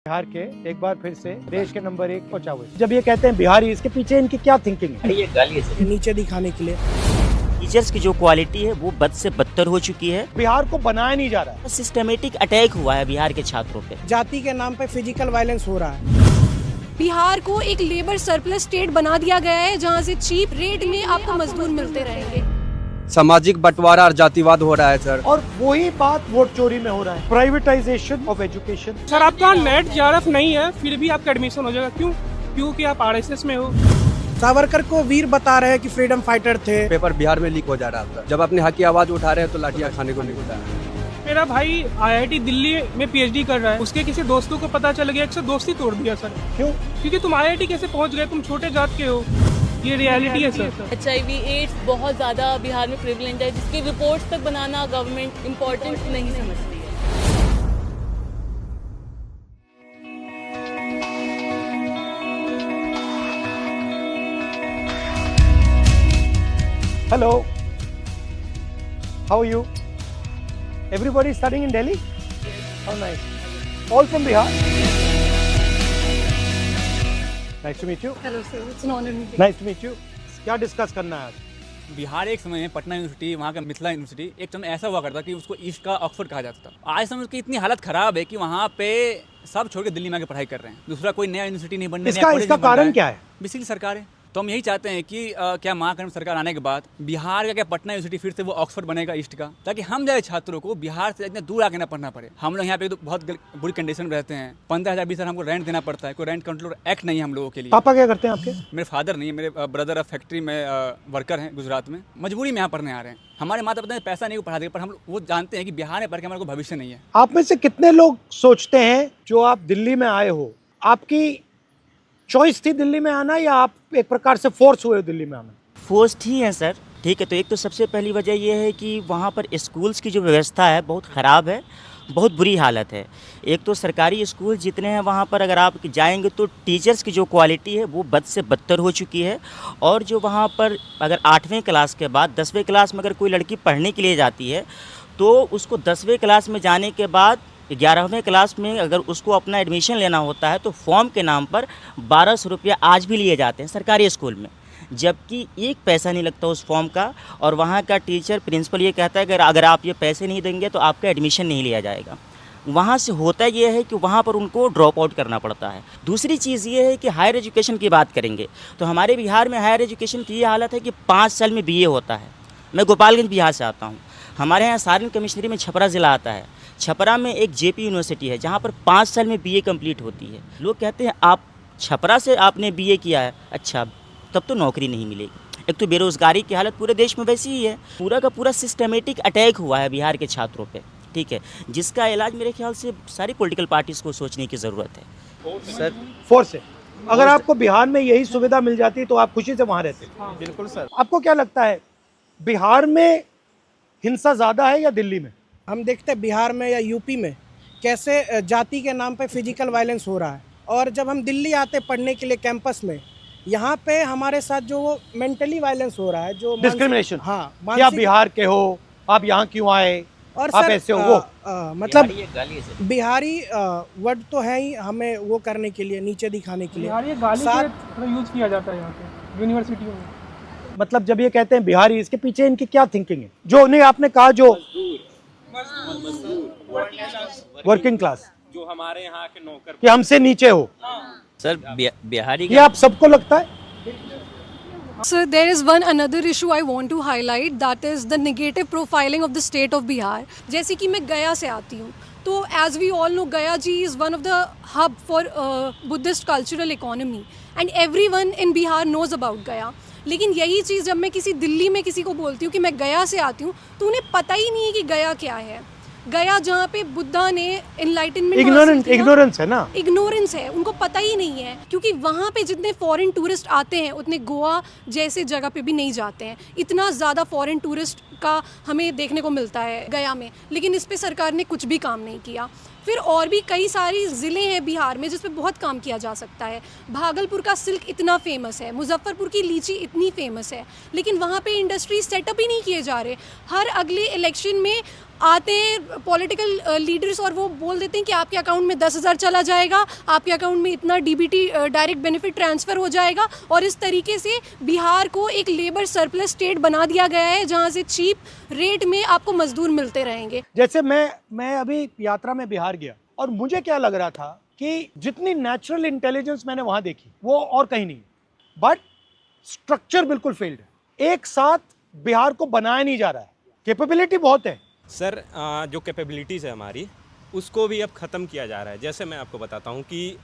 बिहार के एक बार फिर से देश के नंबर 1 पहुंचा हुए। जब ये कहते हैं बिहारी, इसके पीछे इनकी क्या थिंकिंग है? ये गाली है नीचे दिखाने के लिए। टीचर्स की जो क्वालिटी है वो बद से बदतर हो चुकी है। बिहार को बनाया नहीं जा रहा है। सिस्टमेटिक अटैक हुआ है बिहार के छात्रों पे। जाति के नाम पे फिजिकल वायलेंस हो रहा है। बिहार को एक लेबर सरप्लस स्टेट बना दिया गया है जहां से चीप रेट में आपको मजदूर मिलते रहेंगे। सामाजिक बंटवारा और जातिवाद हो रहा है सर। और वही बात वोट चोरी में हो रहा है। Privatisation of education. सर आपका नेट जेआरएफ नहीं है फिर भी आपका एडमिशन हो जाएगा। क्यों? क्योंकि आप आरएसएस में हो। सावरकर को वीर बता रहे हैं कि फ्रीडम फाइटर थे। पेपर बिहार में लीक हो जा रहा था। जब अपने हक की आवाज उठा रहे हैं तो लाठियां खाने को नहीं मिलता है। मेरा भाई आईआईटी दिल्ली में पीएचडी कर रहा है। उसके किसी दोस्तों को पता चल गया, एक दोस्ती तोड़ दिया सर। क्यों? क्योंकि तुम आईआईटी कैसे पहुंच गए, तुम छोटे जात के हो। ये रियलिटी है सर। HIV एड्स बहुत ज़्यादा बिहार में प्रेवलेंट है, जिसकी रिपोर्ट्स तक बनाना गवर्नमेंट इम्पोर्टेंट नहीं समझती है। Hello. How are you? Everybody studying in Delhi? How nice. All from Bihar? Nice to meet you. Hello sir, it's an honor meeting. Nice to meet you. क्या discuss करना है आज? बिहार एक समय में पटना यूनिवर्सिटी, वहाँ का मिथिला यूनिवर्सिटी एक समय ऐसा हुआ करता कि उसको ईस्ट का ऑक्सफोर्ड कहा जाता था। आज समय उसकी इतनी हालत खराब है कि वहाँ पे सब छोड़ के दिल्ली में आके पढ़ाई कर रहे हैं। दूसरा कोई नया यूनिवर्सिटी नहीं बनने, इसका कारण क्या है? बेसिकली सरकार है। तो हम यही चाहते हैं कि क्या महागठबंधन सरकार आने के बाद बिहार का क्या पटना यूनिवर्सिटी फिर से वो ऑक्सफोर्ड बनेगा ईस्ट का, ताकि हम जैसे छात्रों को बिहार से इतने दूर आके ना पढ़ना पड़े। हम लोग यहाँ पे तो बहुत बुरी कंडीशन में रहते हैं। 15,000 20,000 हमको रेंट देना पड़ता है। कोई रेंट कंट्रोल एक्ट नहीं है हम लोगों के लिए। पापा क्या करते हैं आपके? मेरे फादर नहीं है, मेरे ब्रदर अब फैक्ट्री में वर्कर हैं गुजरात में। मजबूरी में यहाँ पढ़ने आ रहे हैं। हमारे माता पिता ने पैसा नहीं पढ़ा दिया, पर हम वो जानते हैं कि बिहार में पढ़ के हमारे को भविष्य नहीं है। आप में से कितने लोग सोचते हैं जो आप दिल्ली में आए हो, आपकी चॉइस थी दिल्ली में आना या आप एक प्रकार से फोर्स हुए हो दिल्ली में आना? फोर्स्ड ही है सर। ठीक है, तो एक तो सबसे पहली वजह यह है कि वहाँ पर स्कूल्स की जो व्यवस्था है बहुत ख़राब है, बहुत बुरी हालत है। एक तो सरकारी स्कूल जितने हैं वहाँ पर अगर आप जाएंगे तो टीचर्स की जो क्वालिटी है वो बद से बदतर हो चुकी है। और जो वहाँ पर अगर 8वीं क्लास के बाद 10वीं क्लास में अगर कोई लड़की पढ़ने के लिए जाती है तो उसको 10वीं क्लास में जाने के बाद 11वीं क्लास में अगर उसको अपना एडमिशन लेना होता है तो फॉर्म के नाम पर 1200 रुपया आज भी लिए जाते हैं सरकारी स्कूल में, जबकि एक पैसा नहीं लगता उस फॉर्म का। और वहाँ का टीचर प्रिंसिपल ये कहता है कि अगर आप ये पैसे नहीं देंगे तो आपका एडमिशन नहीं लिया जाएगा। वहाँ से होता ये है कि वहाँ पर उनको ड्रॉप आउट करना पड़ता है। दूसरी चीज़ ये है कि हायर एजुकेशन की बात करेंगे तो हमारे बिहार में हायर एजुकेशन की ये हालत है कि 5 साल में BA होता है। मैं गोपालगंज बिहार से आता हूँ। हमारे यहाँ सारण कमिश्नरी में छपरा ज़िला आता है। छपरा में एक JP यूनिवर्सिटी है जहाँ पर 5 साल में BA कंप्लीट होती है। लोग कहते हैं आप छपरा से आपने BA किया है, अच्छा तब तो नौकरी नहीं मिलेगी। एक तो बेरोज़गारी की हालत पूरे देश में वैसी ही है। पूरा का पूरा सिस्टमेटिक अटैक हुआ है बिहार के छात्रों पे, ठीक है, जिसका इलाज मेरे ख्याल से सारी पॉलिटिकल पार्टीज़ को सोचने की ज़रूरत है। सर फोर्स है। अगर आपको बिहार में यही सुविधा मिल जाती तो आप खुशी से वहाँ रहते? बिल्कुल सर। आपको क्या लगता है बिहार में हिंसा ज़्यादा है या दिल्ली में? हम देखते हैं बिहार में या यूपी में कैसे जाति के नाम पे फिजिकल वायलेंस हो रहा है। और जब हम दिल्ली आते पढ़ने के लिए कैंपस में, यहाँ पे हमारे साथ जो मेंटली वायलेंस हो रहा है, जो डिस्क्रिमिनेशन। हाँ, कि आप बिहार के हो, आप यहाँ क्यों आए, और आप सर, ऐसे हो वो मतलब ये गाली है सर। बिहारी वर्ड तो है ही हमें वो करने के लिए, नीचे दिखाने के लिए। बिहार ये गाली का यूज किया जाता है यहाँ पे यूनिवर्सिटियों में। मतलब जब ये कहते हैं बिहारी, इसके पीछे इनकी क्या थिंकिंग है? जो नहीं आपने कहा जो वर्किंग क्लास, जो हमारे यहाँ के नौकर, कि हमसे नीचे हो सर बिहारी ये आप सबको लगता है? Sir, there is one another issue I want to highlight, that is the negative profiling of the state of Bihar. जैसे कि मैं गया से आती हूँ, तो as we all know, Gaya ji is one of the hub for Buddhist cultural economy and everyone in Bihar knows about Gaya. लेकिन यही चीज़ जब मैं किसी दिल्ली में किसी को बोलती हूँ कि मैं गया से आती हूँ तो उन्हें पता ही नहीं है कि गया क्या है। गया जहाँ पे बुद्धा ने एनलाइटनमेंट, इग्नोरेंस है ना, इग्नोरेंस है, उनको पता ही नहीं है। क्योंकि वहाँ पे जितने फॉरेन टूरिस्ट आते हैं उतने गोवा जैसे जगह पे भी नहीं जाते हैं। इतना ज़्यादा फॉरेन टूरिस्ट का हमें देखने को मिलता है गया में, लेकिन इस पे सरकार ने कुछ भी काम नहीं किया। फिर और भी कई सारी ज़िले हैं बिहार में जिस पे बहुत काम किया जा सकता है। भागलपुर का सिल्क इतना फेमस है, मुजफ्फरपुर की लीची इतनी फेमस है, लेकिन वहाँ पे इंडस्ट्री सेटअप ही नहीं किए जा रहे। हर अगले इलेक्शन में आते हैं पॉलिटिकल लीडर्स और वो बोल देते हैं कि आपके अकाउंट में 10,000 चला जाएगा, आपके अकाउंट में इतना डीबीटी डायरेक्ट बेनिफिट ट्रांसफ़र हो जाएगा, और इस तरीके से बिहार को एक लेबर सरप्लस स्टेट बना दिया गया है जहां से चीप रेट में आपको मजदूर मिलते रहेंगे। जैसे मैं अभी यात्रा में बिहार गया और मुझे क्या लग रहा था कि जितनी नेचुरल इंटेलिजेंस मैंने वहां देखी वो और कहीं नहीं, बट स्ट्रक्चर बिल्कुल फेल्ड है। एक साथ बिहार को बनाया नहीं जा रहा है। कैपेबिलिटी बहुत है सर, जो कैपेबिलिटीज़ है हमारी उसको भी अब ख़त्म किया जा रहा है। जैसे मैं आपको बताता हूँ कि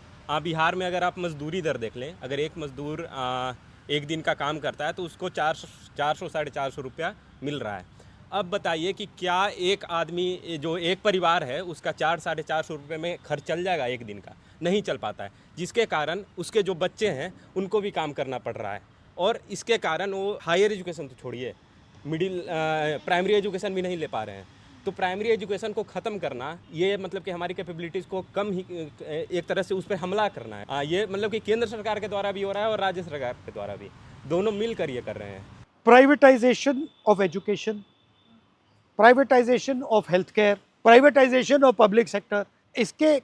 बिहार में अगर आप मजदूरी दर देख लें, अगर एक मजदूर एक दिन का काम करता है तो उसको 400 साढ़े 400 रुपया मिल रहा है। अब बताइए कि क्या एक आदमी जो एक परिवार है उसका 400 साढ़े 400 रुपये में खर्च चल जाएगा एक दिन का? नहीं चल पाता है, जिसके कारण उसके जो बच्चे हैं उनको भी काम करना पड़ रहा है, और इसके कारण वो हायर एजुकेशन तो छोड़िए, प्राइमरी एजुकेशन भी नहीं ले पा रहे हैं। तो प्राइमरी एजुकेशन को ख़त्म करना, ये मतलब कि हमारी कैपेबिलिटीज़ को कम ही एक तरह से उस पर हमला करना है। ये मतलब कि केंद्र सरकार के द्वारा भी हो रहा है और राज्य सरकार के द्वारा भी, दोनों मिलकर ये कर रहे हैं। Privatisation of education, privatisation of health care, privatisation of public sector, इसके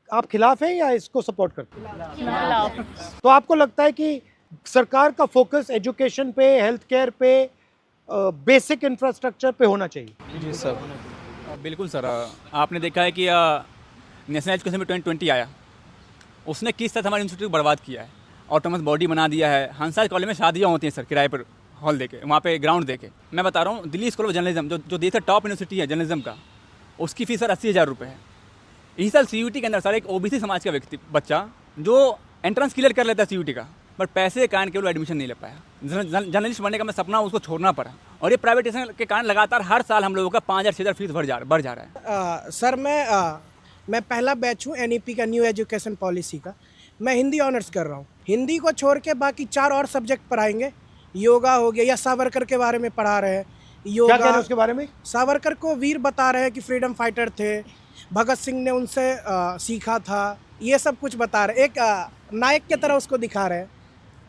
आप खिलाफ हैं या इसको सपोर्ट करते हैं? तो आपको लगता है कि सरकार का फोकस एजुकेशन पे, हेल्थ केयर पे, बेसिक इंफ्रास्ट्रक्चर पे होना चाहिए? जी सर, बिल्कुल सर। आपने देखा है कि नेशनल एजुकेशन में 2020 आया, उसने किस तरह हमारे इंस्टीट्यूट को बर्बाद किया है। ऑटोनमस बॉडी बना दिया है। हंसा कॉलेज में शादियाँ होती हैं सर किराए पर, हॉल देके, वहाँ पे ग्राउंड देके। मैं बता रहा हूँ, दिल्ली स्कूल ऑफ जर्नलिज्म जो देश का टॉप यूनिवर्सिटी है जर्नलिज्म का, उसकी फीस सर 80,000 रुपये है। इसी साल CUT के अंदर सर एक OBC समाज का व्यक्ति बच्चा जो एंट्रेंस क्लियर कर लेता है CUT का, बट पैसे के कारण केवल एडमिशन नहीं ले पाया। जर्नलिस्ट बनने का मैं सपना उसको छोड़ना पड़ा, और ये प्राइवेटाइजेशन के कारण लगातार हर साल हम लोगों का 5,000-6,000 फीस बढ़ जा रहा है। सर मैं पहला बैच हूँ NEP का, न्यू एजुकेशन पॉलिसी का। मैं हिंदी ऑनर्स कर रहा हूँ। हिंदी को छोड़ के बाकी 4 और सब्जेक्ट पढ़ाएंगे। योगा हो गया, या सावरकर के बारे में पढ़ा रहे हैं। योगा, क्या कह रहे हैं उसके बारे में? सावरकर को वीर बता रहे हैं कि फ्रीडम फाइटर थे, भगत सिंह ने उनसे सीखा था, ये सब कुछ बता रहे, एक नायक की तरह उसको दिखा रहे हैं।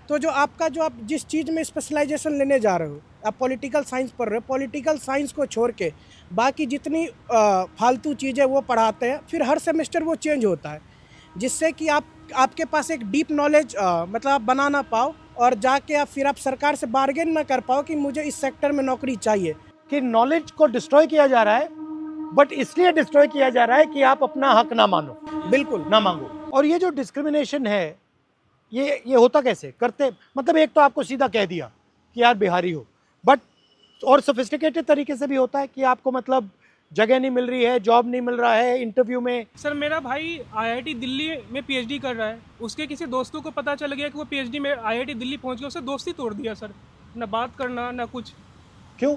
तो जो आप जिस चीज़ में स्पेशलाइजेशन लेने जा रहे हो, आप पॉलिटिकल साइंस पढ़ रहे हो, पॉलिटिकल साइंस को छोड़ के बाकी जितनी फालतू चीज़ें वो पढ़ाते हैं, फिर हर सेमेस्टर वो चेंज होता है, जिससे कि आपके पास एक डीप नॉलेज मतलब आप बना ना पाओ, और जाके फिर आप सरकार से बार्गेन ना कर पाओ कि मुझे इस सेक्टर में नौकरी चाहिए। कि नॉलेज को डिस्ट्रॉय किया जा रहा है, बट इसलिए डिस्ट्रॉय किया जा रहा है कि आप अपना हक ना मानो, बिल्कुल ना मांगो। और ये जो डिस्क्रिमिनेशन है, ये होता कैसे करते? मतलब एक तो आपको सीधा कह दिया कि यार बिहारी हो, बट और सोफिस्टिकेटेड तरीके से भी होता है कि आपको मतलब जगह नहीं मिल रही है, जॉब नहीं मिल रहा है, इंटरव्यू में। सर मेरा भाई IIT दिल्ली में PhD कर रहा है, उसके किसी दोस्तों को पता चल गया कि वो PhD में IIT दिल्ली पहुंच गया, उससे दोस्ती तोड़ दिया सर, ना बात करना ना कुछ। क्यों?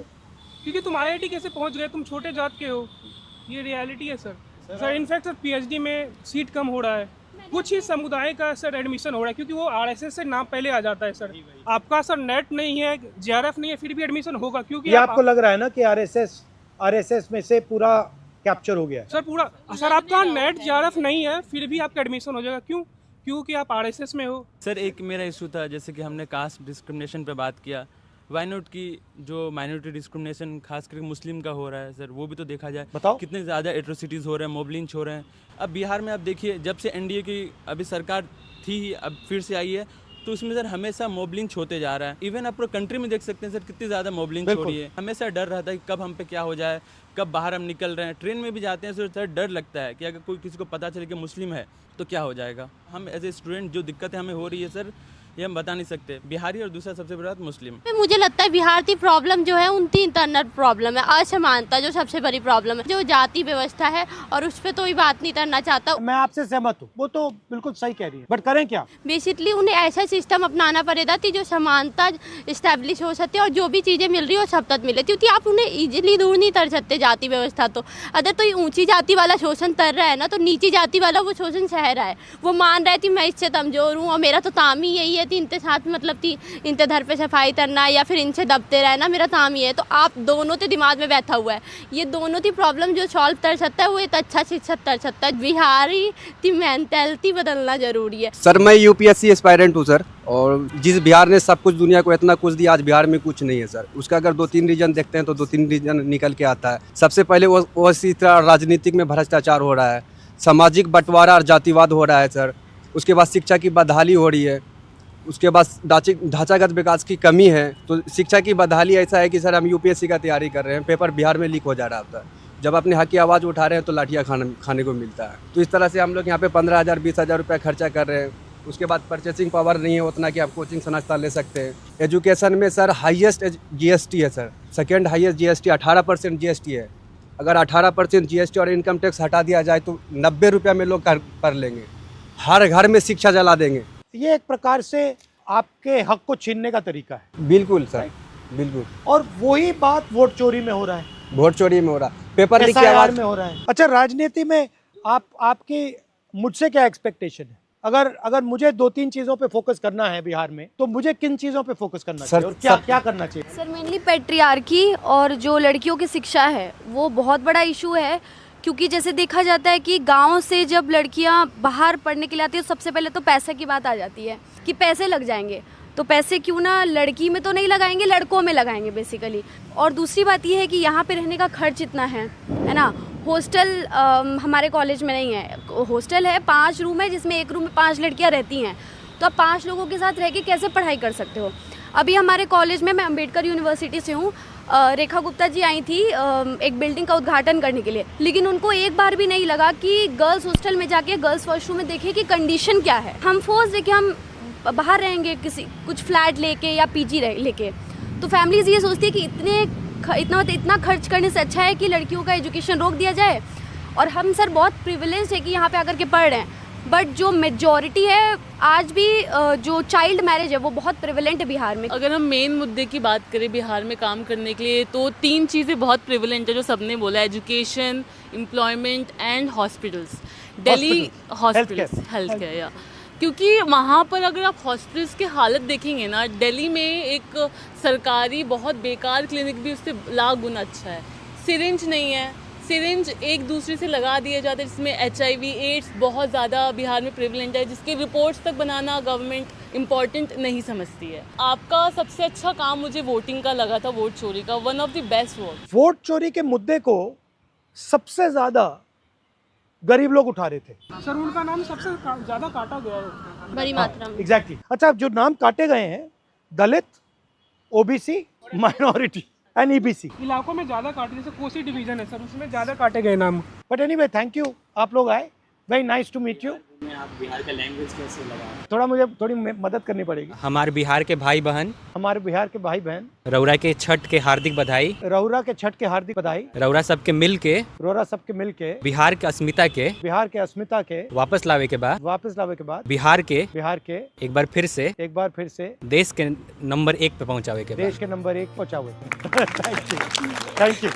क्योंकि तुम IIT कैसे पहुंच गए, तुम छोटे जात के हो, ये रियलिटी है sir. Sir in fact sir PhD में सीट कम हो रहा है, कुछ ही समुदाय का सर एडमिशन हो रहा है, क्योंकि वो RSS से नाम पहले आ जाता है सर। आपका सर नेट नहीं है, JRF नहीं है, फिर भी एडमिशन होगा, क्योंकि आपको लग रहा है ना कि RSS में से पूरा कैप्चर हो गया है? सर पूरा सर आपका नेट JRF नहीं है, फिर भी आपका एडमिशन हो जाएगा। क्यों? क्योंकि आप RSS में हो। सर एक मेरा इशू था, जैसे कि हमने कास्ट डिस्क्रिमिनेशन पे बात किया, वाई नॉट की जो माइनॉरिटी डिस्क्रिमिनेशन खास करके मुस्लिम का हो रहा है सर, वो भी तो देखा जाए। बताओ कितने ज़्यादा एट्रोसिटीज़ हो रहे हैं, मॉब लिंच हो रहे हैं। अब बिहार में आप देखिए, जब से NDA की अभी सरकार थी ही, अब फिर से आई है, तो उसमें सर हमेशा मॉब लिंच होते जा रहा है। इवन आप पूरे कंट्री में देख सकते हैं सर, कितनी ज़्यादा मॉब लिंच हो रही है। हमेशा डर रहता है कि कब हम पे क्या हो जाए, कब बाहर हम निकल रहे हैं। ट्रेन में भी जाते हैं सर, डर लगता है कि अगर कोई किसी को पता चले कि मुस्लिम है तो क्या हो जाएगा। हम एज ए स्टूडेंट जो दिक्कतें हमें हो रही है सर, ये हम बता नहीं सकते। बिहारी और दूसरा सबसे बड़ा मुस्लिम। मुझे लगता है बिहार की प्रॉब्लम जो है उनकी इंटरनल प्रॉब्लम है, असमानता जो सबसे बड़ी प्रॉब्लम है, जो जाति व्यवस्था है, और उस पर तो ही बात नहीं करना चाहता। मैं आपसे सहमत हूँ, वो तो बिल्कुल सही कह रही है, बट करें क्या? बेसिकली उन्हें ऐसा सिस्टम अपनाना पड़ेगा कि जो समानता इस्टेब्लिश हो सकती है, और जो भी चीज़ें मिल रही है वो सब तक मिले, क्योंकि आप उन्हें इजीली दूर नहीं कर सकते जाति व्यवस्था। तो अगर तो ऊंची जाति वाला शोषण कर रहा है ना, तो नीची जाति वाला वो शोषण सह रहा है। वो मान रहा है कि मैं इससे कमजोर हूँ और मेरा तो काम ही यही है, थी इनके साथ, मतलब थी इनके घर पे सफाई करना या फिर इनसे दबते रहना, मेरा काम ये है। तो आप दोनों तो दिमाग में बैठा हुआ है, ये दोनों थी प्रॉब्लम जो सॉल्व कर सकता है वो एक अच्छा शिक्षक कर सकता है। बिहारी की मेंटालिटी बदलना जरूरी है। सर मैं यूपीएससी एस्पायरेंट हूँ सर, और जिस बिहार ने सब कुछ दुनिया को इतना कुछ दिया, आज बिहार में कुछ नहीं है सर। उसका अगर 2-3 रीजन देखते हैं तो 2-3 रीजन निकल के आता है। सबसे पहले वो इसी तरह राजनीतिक में भ्रष्टाचार हो रहा है, सामाजिक बंटवारा और जातिवाद हो रहा है सर। उसके बाद शिक्षा की बदहाली हो रही है, उसके बाद ढांचागत विकास की कमी है। तो शिक्षा की बदहाली ऐसा है कि सर हम यूपीएससी का तैयारी कर रहे हैं, पेपर बिहार में लीक हो जा रहा होता है। जब अपने हक की आवाज़ उठा रहे हैं तो लाठियाँ खाने को मिलता है। तो इस तरह से हम लोग यहाँ पे 15,000 20,000 रुपये खर्चा कर रहे हैं। उसके बाद परचेसिंग पावर नहीं है उतना कि आप कोचिंग संस्था ले सकते हैं। एजुकेशन में सर हाईएस्ट जीएसटी है sir, second highest GST 18% GST है। अगर 18% जीएसटी और इनकम टैक्स हटा दिया जाए तो 90 रुपये में लोग कर लेंगे। हर घर में शिक्षा जला देंगे। ये एक प्रकार से आपके हक को छीनने का तरीका है। बिल्कुल सर, बिल्कुल। और वही बात वोट चोरी में हो रहा है, वोट चोरी में हो रहा है, पेपर लीक की आवाज में हो रहा है। अच्छा, राजनीति में आपकी मुझसे क्या एक्सपेक्टेशन है? अगर मुझे 2-3 चीजों पे फोकस करना है बिहार में, तो मुझे किन चीजों पे फोकस करना चाहिए और क्या करना चाहिए? सर मेनली पैट्रियार्की और जो लड़कियों की शिक्षा है वो बहुत बड़ा इशू है। क्योंकि जैसे देखा जाता है कि गांव से जब लड़कियां बाहर पढ़ने के लिए आती है, सबसे पहले तो पैसे की बात आ जाती है कि पैसे लग जाएंगे। तो पैसे क्यों ना लड़की में तो नहीं लगाएंगे, लड़कों में लगाएंगे बेसिकली। और दूसरी बात ये है कि यहाँ पे रहने का खर्च इतना है ना। हॉस्टल हमारे कॉलेज में नहीं है, हॉस्टल है 5 रूम है जिसमें एक रूम में 5 लड़कियाँ रहती हैं। तो आप 5 लोगों के साथ रह के कैसे पढ़ाई कर सकते हो? अभी हमारे कॉलेज में, मैं अम्बेडकर यूनिवर्सिटी से हूँ, रेखा गुप्ता जी आई थी एक बिल्डिंग का उद्घाटन करने के लिए, लेकिन उनको एक बार भी नहीं लगा कि गर्ल्स हॉस्टल में जाके गर्ल्स वॉशरूम में देखें कि कंडीशन क्या है। हम फोर्स देके हम बाहर रहेंगे कुछ फ्लैट लेके या पीजी लेके, तो फैमिलीज ये सोचती है कि इतना खर्च करने से अच्छा है कि लड़कियों का एजुकेशन रोक दिया जाए। और हम सर बहुत प्रिविलेज है कि यहाँ पे आकर के पढ़ रहे हैं, बट जो मेजॉरिटी है आज भी जो चाइल्ड मैरिज है वो बहुत प्रिविलेंट है बिहार में। अगर हम मेन मुद्दे की बात करें बिहार में काम करने के लिए, तो 3 चीज़ें बहुत प्रिविलेंट है जो सबने बोला, education, employment and hospitals. Delhi hospitals, health care, या क्योंकि वहाँ पर अगर आप हॉस्पिटल्स की हालत देखेंगे ना, दिल्ली में एक सरकारी बहुत बेकार क्लिनिक भी उससे लाख गुना अच्छा है। सिरिंज नहीं है, सिरिंज एक दूसरे से लगा दिए जाते हैं, जिसमें HIV एड्स बहुत ज़्यादा बिहार में प्रिवलेंट है, जिसके रिपोर्ट्स तक बनाना गवर्नमेंट इम्पॉर्टेंट नहीं समझती है। आपका सबसे अच्छा काम मुझे वोटिंग का लगा था, वोट चोरी का, one of the best vote चोरी के मुद्दे को सबसे ज़्यादा गरीब लोग उठा रहे थे। सर उनका नाम सबसे ज़्यादा काटा गया है बड़ी मात्रा में। एग्जैक्टली। अच्छा, जो नाम काटे गए हैं, दलित, OBC, माइनॉरिटी एंड EBC इलाकों में ज़्यादा काटे, जैसे कोसी डिवीजन है सर, उसमें ज़्यादा काटे गए नाम। बट एनीवे, थैंक यू, आप लोग आए, very nice to meet you. आप बिहार का लैंग्वेज कैसे लगा? मुझे थोड़ी मदद करनी पड़ेगी। हमारे बिहार के भाई बहन, रौरा के छठ के हार्दिक बधाई। रौरा के छठ के हार्दिक बधाई। रौरा सबके मिल के बिहार के अस्मिता के वापस लावे के बाद बिहार के एक बार फिर से देश के नंबर 1 पे पहुंचावे के बाद। Thank you.